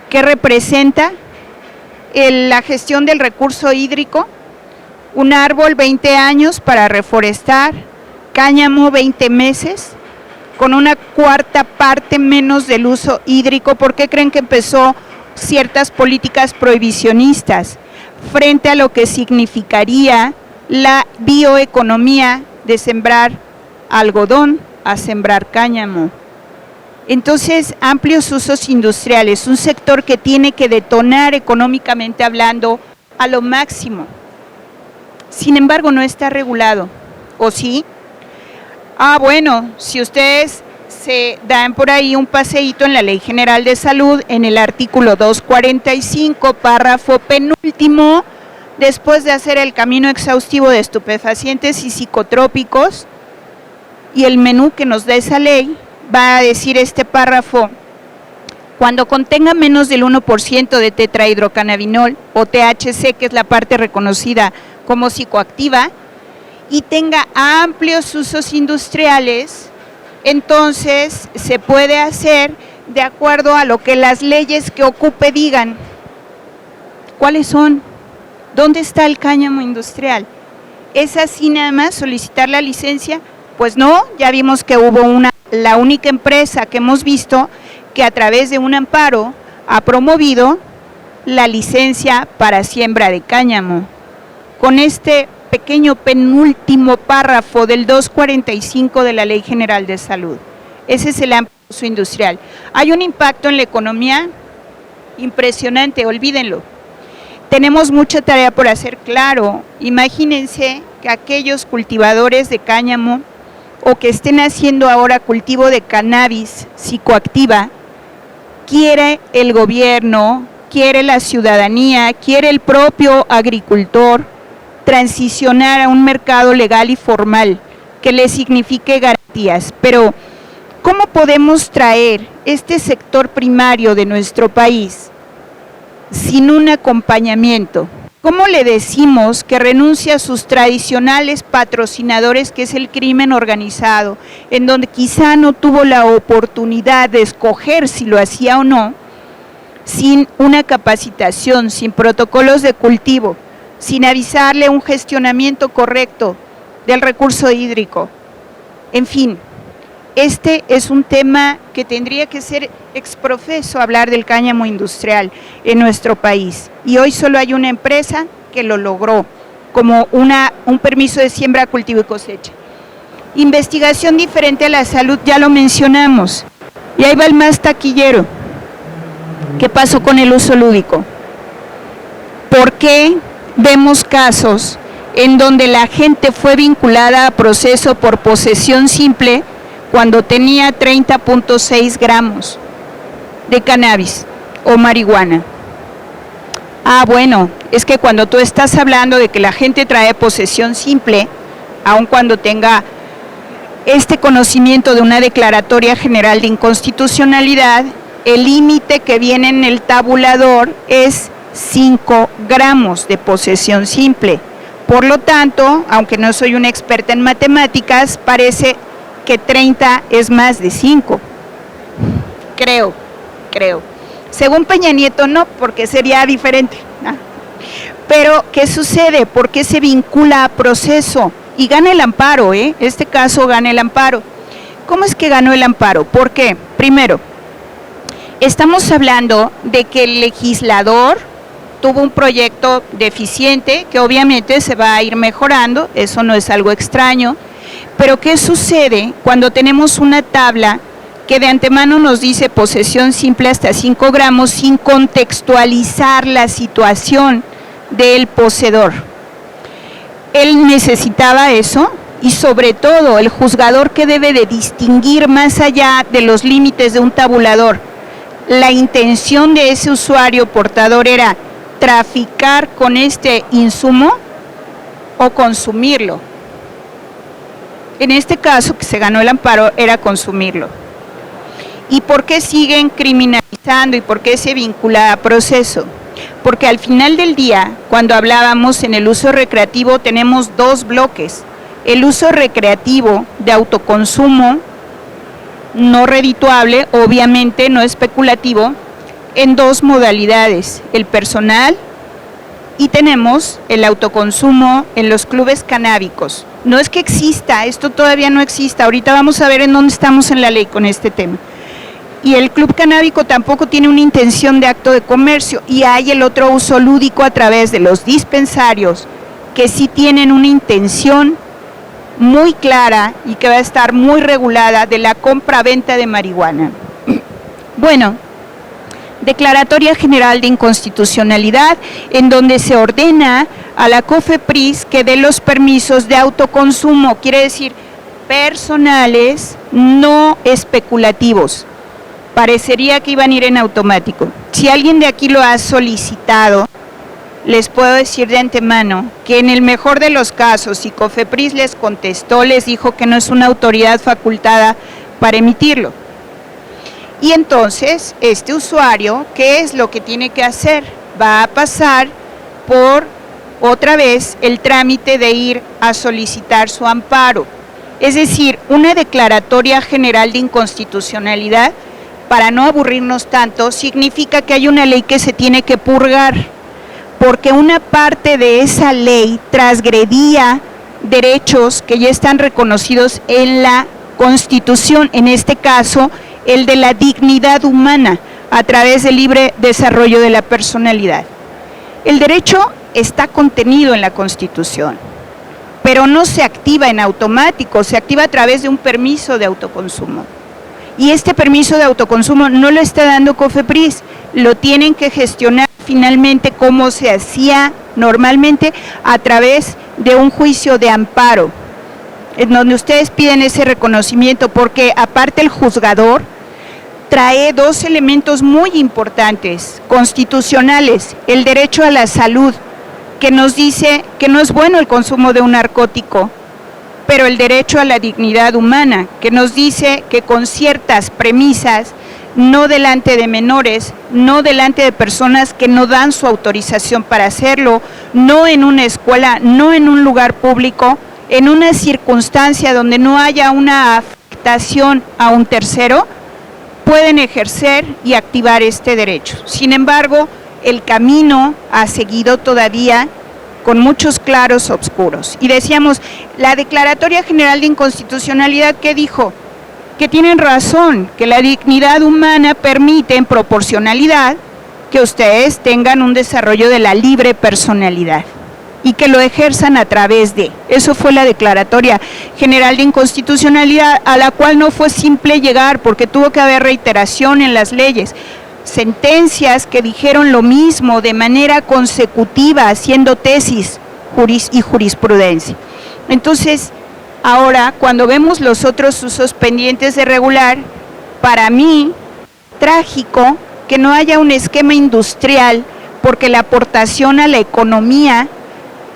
Speaker 2: que representa la gestión del recurso hídrico, un árbol 20 años para reforestar, cáñamo 20 meses, con una cuarta parte menos del uso hídrico. ¿Por qué creen que empezó ciertas políticas prohibicionistas frente a lo que significaría la bioeconomía de sembrar algodón a sembrar cáñamo? Entonces, amplios usos industriales, un sector que tiene que detonar económicamente hablando a lo máximo. Sin embargo, no está regulado, ¿o sí? Bueno, si ustedes se dan por ahí un paseíto en la Ley General de Salud, en el artículo 245, párrafo penúltimo, después de hacer el camino exhaustivo de estupefacientes y psicotrópicos, y el menú que nos da esa ley, va a decir este párrafo: cuando contenga menos del 1% de tetrahidrocannabinol o THC, que es la parte reconocida como psicoactiva, y tenga amplios usos industriales, entonces se puede hacer de acuerdo a lo que las leyes que ocupe digan. ¿Cuáles son? ¿Dónde está el cáñamo industrial? ¿Es así nada más solicitar la licencia? Pues no, ya vimos que hubo la única empresa que hemos visto que a través de un amparo ha promovido la licencia para siembra de cáñamo. Con este pequeño penúltimo párrafo del 245 de la Ley General de Salud. Ese es el amplio uso industrial. Hay un impacto en la economía impresionante, olvídenlo. Tenemos mucha tarea por hacer, claro. Imagínense que aquellos cultivadores de cáñamo o que estén haciendo ahora cultivo de cannabis psicoactiva, quiere el gobierno, quiere la ciudadanía, quiere el propio agricultor transicionar a un mercado legal y formal que le signifique garantías. Pero, ¿cómo podemos traer este sector primario de nuestro país sin un acompañamiento? ¿Cómo le decimos que renuncie a sus tradicionales patrocinadores, que es el crimen organizado, en donde quizá no tuvo la oportunidad de escoger si lo hacía o no, sin una capacitación, sin protocolos de cultivo, sin avisarle un gestionamiento correcto del recurso hídrico? En fin, este es un tema que tendría que ser exprofeso hablar del cáñamo industrial en nuestro país. Y hoy solo hay una empresa que lo logró, como un permiso de siembra, cultivo y cosecha. Investigación diferente a la salud, ya lo mencionamos. Y ahí va el más taquillero. ¿Qué pasó con el uso lúdico? ¿Por qué vemos casos en donde la gente fue vinculada a proceso por posesión simple cuando tenía 30.6 gramos de cannabis o marihuana? Ah, bueno, es que cuando tú estás hablando de que la gente trae posesión simple, aun cuando tenga este conocimiento de una declaratoria general de inconstitucionalidad, el límite que viene en el tabulador es 5 gramos de posesión simple. Por lo tanto, aunque no soy una experta en matemáticas, parece que 30 es más de 5. Creo. Según Peña Nieto no, porque sería diferente, ¿no? Pero, ¿qué sucede? ¿Por qué se vincula a proceso? Y gana el amparo, Este caso gana el amparo. ¿Cómo es que ganó el amparo? ¿Por qué? Primero, estamos hablando de que el legislador tuvo un proyecto deficiente que obviamente se va a ir mejorando, eso no es algo extraño, pero ¿qué sucede cuando tenemos una tabla que de antemano nos dice posesión simple hasta 5 gramos sin contextualizar la situación del poseedor? Él necesitaba eso y sobre todo el juzgador que debe de distinguir más allá de los límites de un tabulador. La intención de ese usuario portador era traficar con este insumo o consumirlo. En este caso que se ganó el amparo era consumirlo. ¿Y por qué siguen criminalizando y por qué se vincula a proceso? Porque al final del día, cuando hablábamos en el uso recreativo, tenemos 2 bloques. El uso recreativo de autoconsumo, no redituable, obviamente no especulativo, en 2 modalidades, el personal y tenemos el autoconsumo en los clubes canábicos. No es que exista, esto todavía no existe, ahorita vamos a ver en dónde estamos en la ley con este tema. Y el club canábico tampoco tiene una intención de acto de comercio y hay el otro uso lúdico a través de los dispensarios que sí tienen una intención muy clara y que va a estar muy regulada de la compra-venta de marihuana. Bueno, declaratoria general de inconstitucionalidad en donde se ordena a la COFEPRIS que dé los permisos de autoconsumo, quiere decir personales, no especulativos. Parecería que iban a ir en automático. Si alguien de aquí lo ha solicitado, les puedo decir de antemano que en el mejor de los casos, si COFEPRIS les contestó, les dijo que no es una autoridad facultada para emitirlo. Y entonces, este usuario, ¿qué es lo que tiene que hacer? Va a pasar por, otra vez, el trámite de ir a solicitar su amparo. Es decir, una declaratoria general de inconstitucionalidad, para no aburrirnos tanto, significa que hay una ley que se tiene que purgar, porque una parte de esa ley transgredía derechos que ya están reconocidos en la Constitución, en este caso, el de la dignidad humana, a través del libre desarrollo de la personalidad. El derecho está contenido en la Constitución, pero no se activa en automático, se activa a través de un permiso de autoconsumo. Y este permiso de autoconsumo no lo está dando COFEPRIS, lo tienen que gestionar finalmente como se hacía normalmente a través de un juicio de amparo, en donde ustedes piden ese reconocimiento, porque aparte el juzgador trae 2 elementos muy importantes, constitucionales, el derecho a la salud, que nos dice que no es bueno el consumo de un narcótico, pero el derecho a la dignidad humana, que nos dice que con ciertas premisas, no delante de menores, no delante de personas que no dan su autorización para hacerlo, no en una escuela, no en un lugar público, en una circunstancia donde no haya una afectación a un tercero, pueden ejercer y activar este derecho. Sin embargo, el camino ha seguido todavía con muchos claros oscuros. Y decíamos, la Declaratoria General de Inconstitucionalidad, ¿qué dijo? que tienen razón, que la dignidad humana permite en proporcionalidad que ustedes tengan un desarrollo de la libre personalidad y que lo ejerzan a través de. Eso fue la Declaratoria General de Inconstitucionalidad, a la cual no fue simple llegar porque tuvo que haber reiteración en las leyes. Sentencias que dijeron lo mismo de manera consecutiva, haciendo tesis y jurisprudencia. Entonces, ahora, cuando vemos los otros usos pendientes de regular, para mí, trágico que no haya un esquema industrial, porque la aportación a la economía,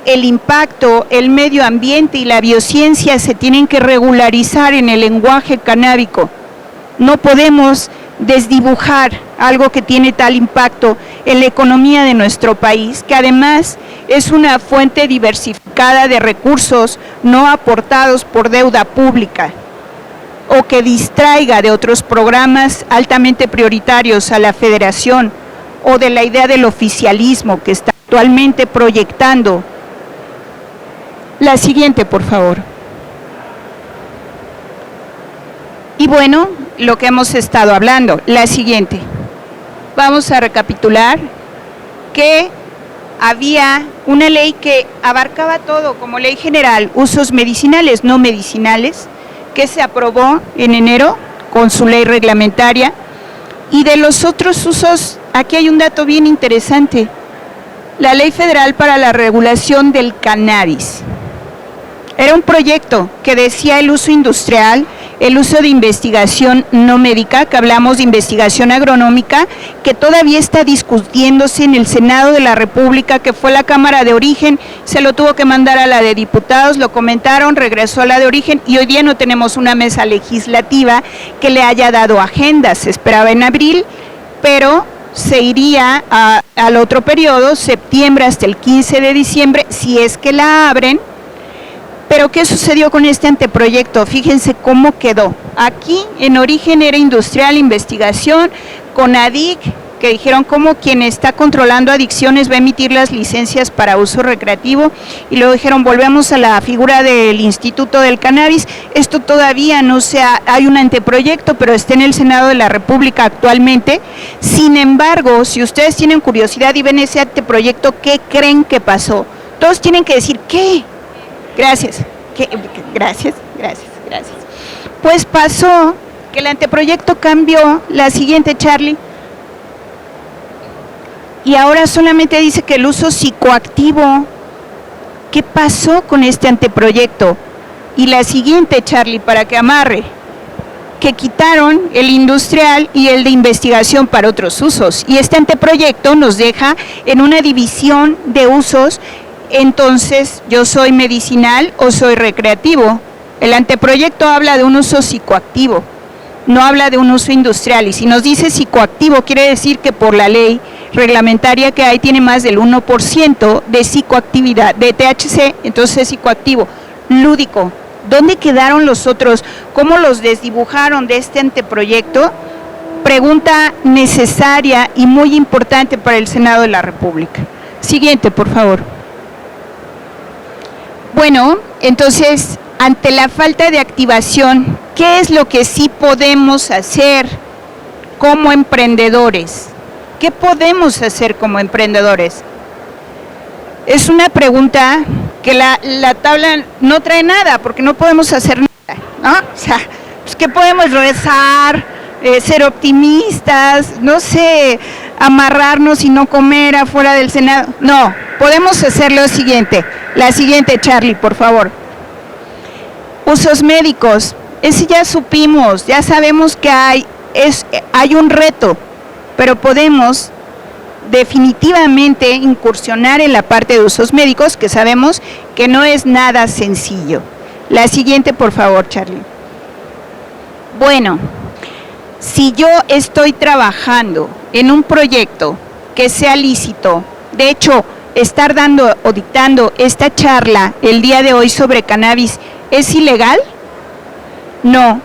Speaker 2: el impacto, el medio ambiente y la biociencia se tienen que regularizar en el lenguaje canábico. No podemos desdibujar algo que tiene tal impacto en la economía de nuestro país, que además es una fuente diversificada de recursos no aportados por deuda pública, o que distraiga de otros programas altamente prioritarios a la Federación, o de la idea del oficialismo que está actualmente proyectando. La siguiente, por favor. Y bueno, lo que hemos estado hablando, la siguiente. Vamos a recapitular que había una ley que abarcaba todo, como ley general, usos medicinales, no medicinales, que se aprobó en enero con su ley reglamentaria. Y de los otros usos, aquí hay un dato bien interesante. La Ley Federal para la Regulación del Cannabis. Era un proyecto que decía el uso industrial, el uso de investigación no médica, que hablamos de investigación agronómica, que todavía está discutiéndose en el Senado de la República, que fue la Cámara de Origen, se lo tuvo que mandar a la de Diputados, lo comentaron, regresó a la de Origen y hoy día no tenemos una mesa legislativa que le haya dado agenda. Se esperaba en abril, pero se iría al otro periodo, septiembre hasta el 15 de diciembre, si es que la abren. Pero ¿qué sucedió con este anteproyecto? Fíjense cómo quedó. Aquí en Origen era industrial, investigación, con ADIC, que dijeron cómo quien está controlando adicciones va a emitir las licencias para uso recreativo, y luego dijeron volvemos a la figura del Instituto del Cannabis. Esto todavía no hay un anteproyecto, pero está en el Senado de la República actualmente. Sin embargo, si ustedes tienen curiosidad y ven ese anteproyecto, ¿qué creen que pasó? Todos tienen que decir, ¿qué? Gracias. Gracias. Pues pasó que el anteproyecto cambió, la siguiente, Charlie, y ahora solamente dice que el uso psicoactivo. ¿Qué pasó con este anteproyecto? Y la siguiente, Charlie, para que amarre, que quitaron el industrial y el de investigación para otros usos, y este anteproyecto nos deja en una división de usos. Entonces, ¿yo soy medicinal o soy recreativo? El anteproyecto habla de un uso psicoactivo, no habla de un uso industrial, y si nos dice psicoactivo, quiere decir que por la ley reglamentaria que hay tiene más del 1% de psicoactividad, de THC, entonces es psicoactivo. Lúdico, ¿dónde quedaron los otros? ¿Cómo los desdibujaron de este anteproyecto? Pregunta necesaria y muy importante para el Senado de la República. Siguiente, por favor. Bueno, entonces, ante la falta de activación, ¿qué es lo que sí podemos hacer como emprendedores? ¿Qué podemos hacer como emprendedores? Es una pregunta que la tabla no trae nada, porque no podemos hacer nada, ¿no? O sea, pues, ¿qué podemos rezar? Ser optimistas, no sé, amarrarnos y no comer afuera del Senado. No, podemos hacer lo siguiente. La siguiente, Charlie, por favor. Usos médicos. Ese ya supimos, ya sabemos que hay un reto, pero podemos definitivamente incursionar en la parte de usos médicos, que sabemos que no es nada sencillo. La siguiente, por favor, Charlie. Bueno, si yo estoy trabajando en un proyecto que sea lícito, de hecho, estar dando o dictando esta charla el día de hoy sobre cannabis, ¿es ilegal? No.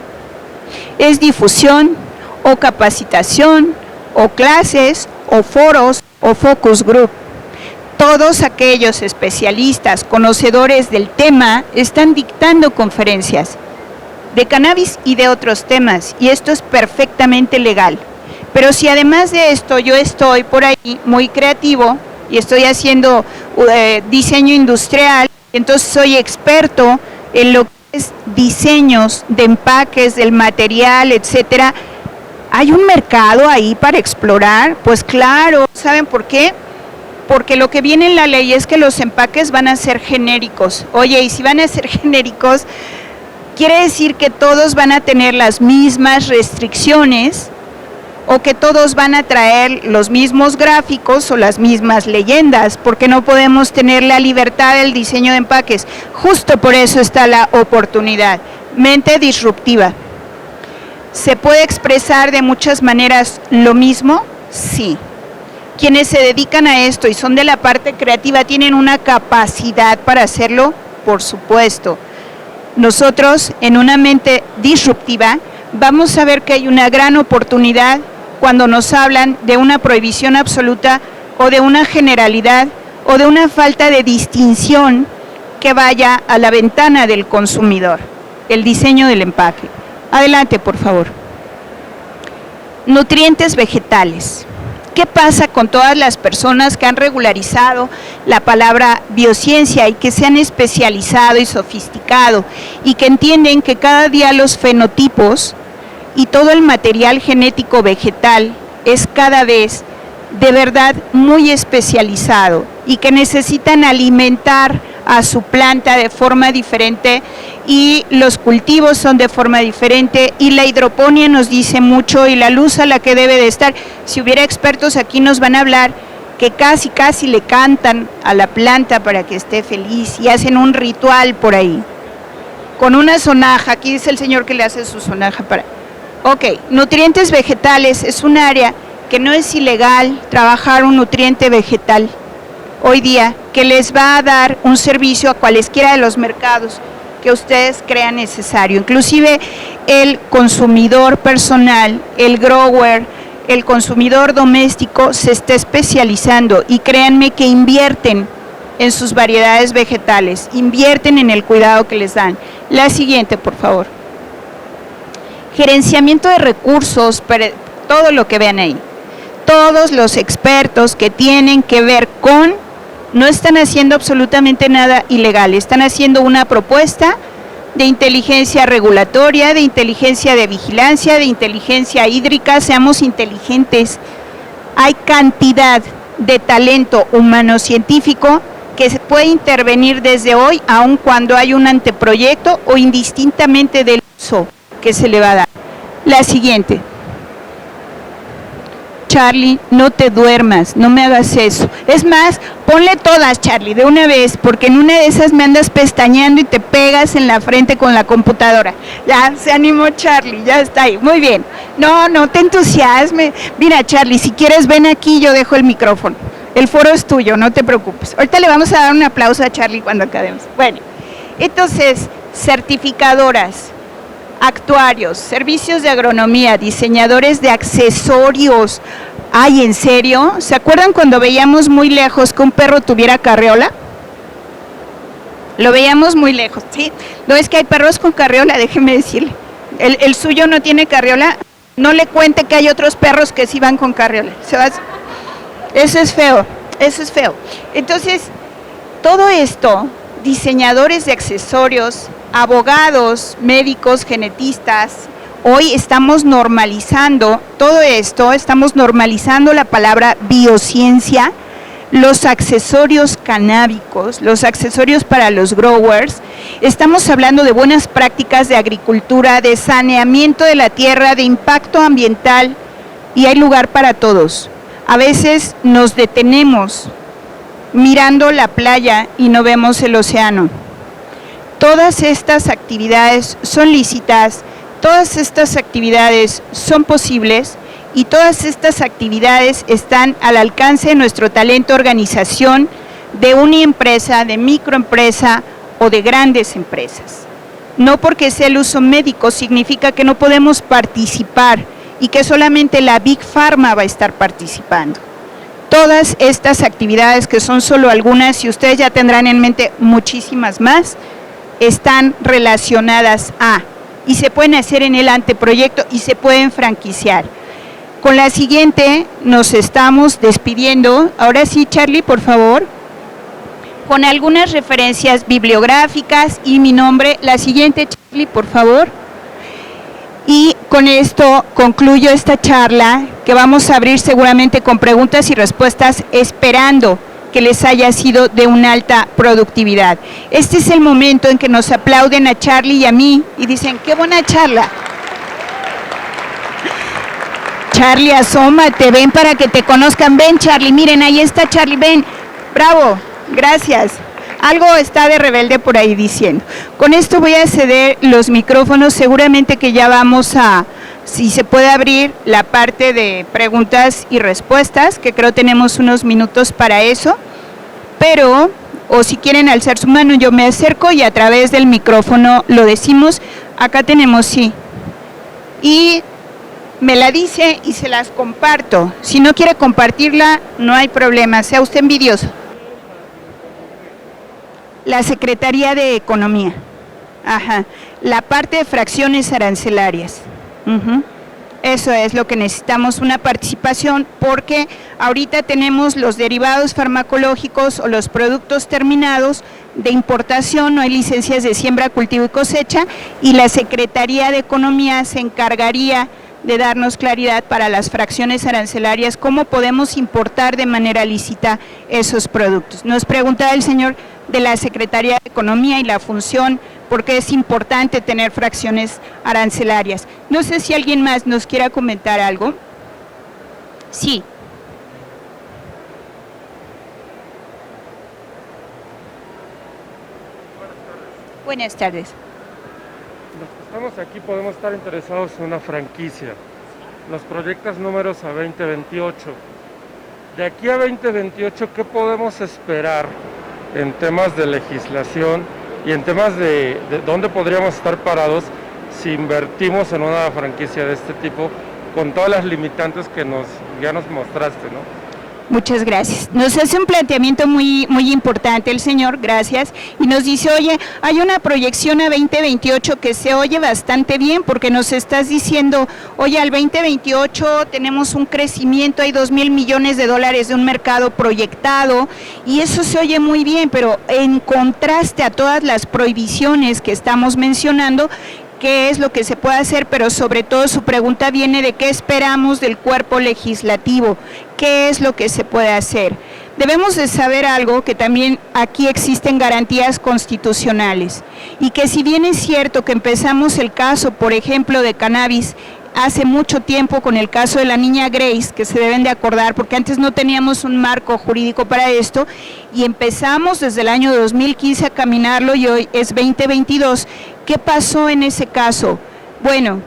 Speaker 2: Es difusión o capacitación o clases o foros o focus group. Todos aquellos especialistas, conocedores del tema, están dictando conferencias. de cannabis y de otros temas, y esto es perfectamente legal. Pero si además de esto yo estoy por ahí muy creativo y estoy haciendo diseño industrial, entonces soy experto en lo que es diseños de empaques, del material, etcétera, ¿hay un mercado ahí para explorar? Pues claro, ¿saben por qué? Porque lo que viene en la ley es que los empaques van a ser genéricos. Oye, y si van a ser genéricos, quiere decir que todos van a tener las mismas restricciones o que todos van a traer los mismos gráficos o las mismas leyendas, porque no podemos tener la libertad del diseño de empaques. Justo por eso está la oportunidad. Mente disruptiva. ¿Se puede expresar de muchas maneras lo mismo? Sí. Quienes se dedican a esto y son de la parte creativa tienen una capacidad para hacerlo, por supuesto. Nosotros, en una mente disruptiva, vamos a ver que hay una gran oportunidad cuando nos hablan de una prohibición absoluta o de una generalidad o de una falta de distinción que vaya a la ventana del consumidor, el diseño del empaque. Adelante, por favor. Nutrientes vegetales. ¿Qué pasa con todas las personas que han regularizado la palabra biociencia y que se han especializado y sofisticado y que entienden que cada día los fenotipos y todo el material genético vegetal es cada vez de verdad muy especializado y que necesitan alimentar a su planta de forma diferente y los cultivos son de forma diferente y la hidroponía nos dice mucho y la luz a la que debe de estar? Si hubiera expertos aquí nos van a hablar que casi le cantan a la planta para que esté feliz y hacen un ritual por ahí con una sonaja. Aquí dice el señor que le hace su sonaja para... Ok, nutrientes vegetales es un área que no es ilegal trabajar un nutriente vegetal hoy día, que les va a dar un servicio a cualesquiera de los mercados que ustedes crean necesario. Inclusive el consumidor personal, el grower, el consumidor doméstico se está especializando y créanme que invierten en sus variedades vegetales, invierten en el cuidado que les dan. La siguiente, por favor. Gerenciamiento de recursos, todo lo que vean ahí. Todos los expertos que tienen que ver con, no están haciendo absolutamente nada ilegal, están haciendo una propuesta de inteligencia regulatoria, de inteligencia de vigilancia, de inteligencia hídrica. Seamos inteligentes. Hay cantidad de talento humano científico que se puede intervenir desde hoy, aun cuando hay un anteproyecto o indistintamente del uso que se le va a dar. La siguiente. Charlie, no te duermas, no me hagas eso. Es más, ponle todas, Charlie, de una vez, porque en una de esas me andas pestañeando y te pegas en la frente con la computadora. Ya, se animó Charlie, ya está ahí, muy bien. No te entusiasmes. Mira, Charlie, si quieres ven aquí, yo dejo el micrófono. El foro es tuyo, no te preocupes. Ahorita le vamos a dar un aplauso a Charlie cuando acabemos. Bueno, entonces, certificadoras, actuarios, servicios de agronomía, diseñadores de accesorios. Ay, ¿en serio? ¿Se acuerdan cuando veíamos muy lejos que un perro tuviera carriola? Lo veíamos muy lejos, ¿sí? No, es que hay perros con carriola, déjeme decirle. El suyo no tiene carriola, no le cuente que hay otros perros que sí van con carriola. Eso es feo, eso es feo. Entonces, todo esto, diseñadores de accesorios, abogados, médicos, genetistas, hoy estamos normalizando todo esto, estamos normalizando la palabra biociencia, los accesorios canábicos, los accesorios para los growers. Estamos hablando de buenas prácticas de agricultura, de saneamiento de la tierra, de impacto ambiental, y hay lugar para todos. A veces nos detenemos mirando la playa y no vemos el océano. Todas estas actividades son lícitas, todas estas actividades son posibles y todas estas actividades están al alcance de nuestro talento organización de uniempresa, de microempresa o de grandes empresas. No porque sea el uso médico significa que no podemos participar y que solamente la Big Pharma va a estar participando. Todas estas actividades, que son solo algunas y ustedes ya tendrán en mente muchísimas más, están relacionadas a y se pueden hacer en el anteproyecto y se pueden franquiciar. Con la siguiente nos estamos despidiendo. Ahora sí, Charlie, por favor, con algunas referencias bibliográficas y mi nombre. La siguiente, Charlie, por favor. Y con esto concluyo esta charla que vamos a abrir seguramente con preguntas y respuestas, esperando que les haya sido de una alta productividad. Este es el momento en que nos aplauden a Charlie y a mí y dicen, ¡qué buena charla! Charlie, asómate, ven para que te conozcan. Ven, Charlie, miren, ahí está Charlie, ven. Bravo, gracias. Algo está de Rebelde por ahí diciendo. Con esto voy a ceder los micrófonos, seguramente que ya vamos a, si se puede abrir la parte de preguntas y respuestas, que creo tenemos unos minutos para eso, pero, o si quieren alzar su mano, yo me acerco y a través del micrófono lo decimos. Acá tenemos, sí. Y me la dice y se las comparto. Si no quiere compartirla, no hay problema, sea usted envidioso. La Secretaría de Economía. Ajá. La parte de fracciones arancelarias. Eso es lo que necesitamos, una participación, porque ahorita tenemos los derivados farmacológicos o los productos terminados de importación, no hay licencias de siembra, cultivo y cosecha, y la Secretaría de Economía se encargaría de darnos claridad para las fracciones arancelarias, cómo podemos importar de manera lícita esos productos. Nos preguntaba el señor de la Secretaría de Economía y la función, porque es importante tener fracciones arancelarias. No sé si alguien más nos quiera comentar algo. Sí. Buenas tardes.
Speaker 3: Los que estamos aquí podemos estar interesados en una franquicia. Nos proyectas números a 2028. De aquí a 2028, ¿qué podemos esperar en temas de legislación y en temas de dónde podríamos estar parados si invertimos en una franquicia de este tipo, con todas las limitantes que ya nos mostraste, ¿no?
Speaker 2: Muchas gracias. Nos hace un planteamiento muy importante el señor, gracias, y nos dice, oye, hay una proyección a 2028 que se oye bastante bien, porque nos estás diciendo, oye, al 2028 tenemos un crecimiento, hay 2,000 millones de dólares de un mercado proyectado, y eso se oye muy bien, pero en contraste a todas las prohibiciones que estamos mencionando, qué es lo que se puede hacer, pero sobre todo su pregunta viene de qué esperamos del cuerpo legislativo, qué es lo que se puede hacer. Debemos de saber algo, que también aquí existen garantías constitucionales, y que si bien es cierto que empezamos el caso, por ejemplo, de cannabis, hace mucho tiempo con el caso de la niña Grace, que se deben de acordar, porque antes no teníamos un marco jurídico para esto, y empezamos desde el año 2015 a caminarlo y hoy es 2022. ¿Qué pasó en ese caso? Bueno,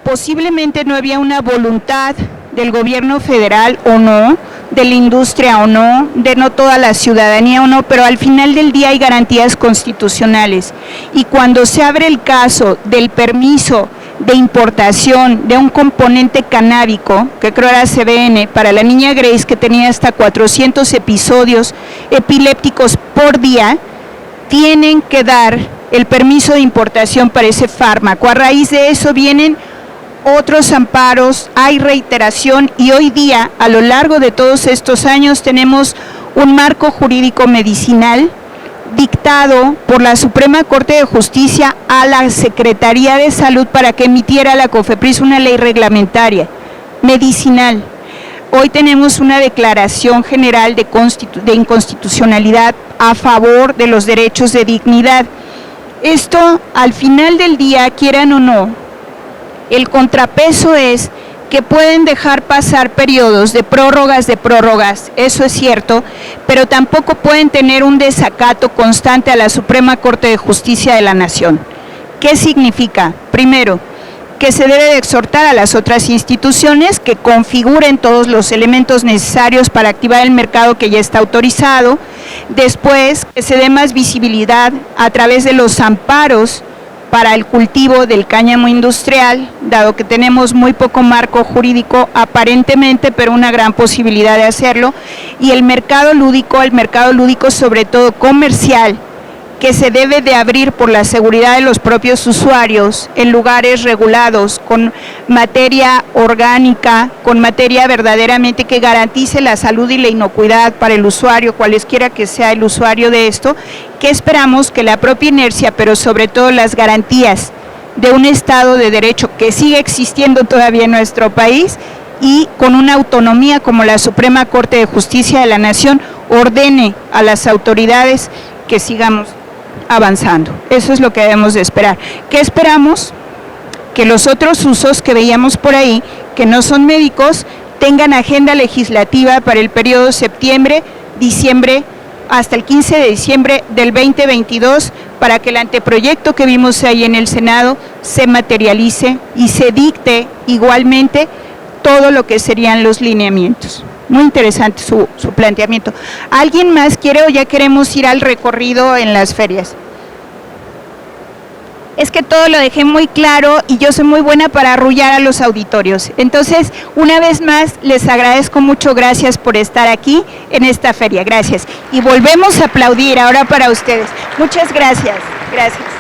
Speaker 2: posiblemente no había una voluntad del gobierno federal o no, de la industria o no, de no toda la ciudadanía o no, pero al final del día hay garantías constitucionales, y cuando se abre el caso del permiso de importación de un componente canábico, que creo era CBN, para la niña Grace, que tenía hasta 400 episodios epilépticos por día, tienen que dar el permiso de importación para ese fármaco. A raíz de eso vienen otros amparos, hay reiteración, y hoy día, a lo largo de todos estos años, tenemos un marco jurídico medicinal dictado por la Suprema Corte de Justicia a la Secretaría de Salud para que emitiera la COFEPRIS una ley reglamentaria medicinal. Hoy tenemos una declaración general de inconstitucionalidad a favor de los derechos de dignidad. Esto, al final del día, quieran o no, el contrapeso es que pueden dejar pasar periodos de prórrogas, eso es cierto, pero tampoco pueden tener un desacato constante a la Suprema Corte de Justicia de la Nación. ¿Qué significa? Primero, que se debe de exhortar a las otras instituciones que configuren todos los elementos necesarios para activar el mercado que ya está autorizado. Después, que se dé más visibilidad a través de los amparos para el cultivo del cáñamo industrial, dado que tenemos muy poco marco jurídico aparentemente, pero una gran posibilidad de hacerlo, y el mercado lúdico sobre todo comercial, que se debe de abrir por la seguridad de los propios usuarios en lugares regulados, con materia orgánica, con materia verdaderamente que garantice la salud y la inocuidad para el usuario, cualesquiera que sea el usuario de esto, que esperamos que la propia inercia, pero sobre todo las garantías de un Estado de Derecho que sigue existiendo todavía en nuestro país y con una autonomía como la Suprema Corte de Justicia de la Nación, ordene a las autoridades que sigamos avanzando. Eso es lo que debemos de esperar. ¿Qué esperamos? Que los otros usos que veíamos por ahí, que no son médicos, tengan agenda legislativa para el periodo septiembre, diciembre, hasta el 15 de diciembre del 2022, para que el anteproyecto que vimos ahí en el Senado se materialice y se dicte igualmente todo lo que serían los lineamientos. Muy interesante su planteamiento. ¿Alguien más quiere o ya queremos ir al recorrido en las ferias? Es que todo lo dejé muy claro y yo soy muy buena para arrullar a los auditorios. Entonces, una vez más, les agradezco mucho, gracias por estar aquí en esta feria. Gracias. Y volvemos a aplaudir ahora para ustedes. Muchas gracias. Gracias.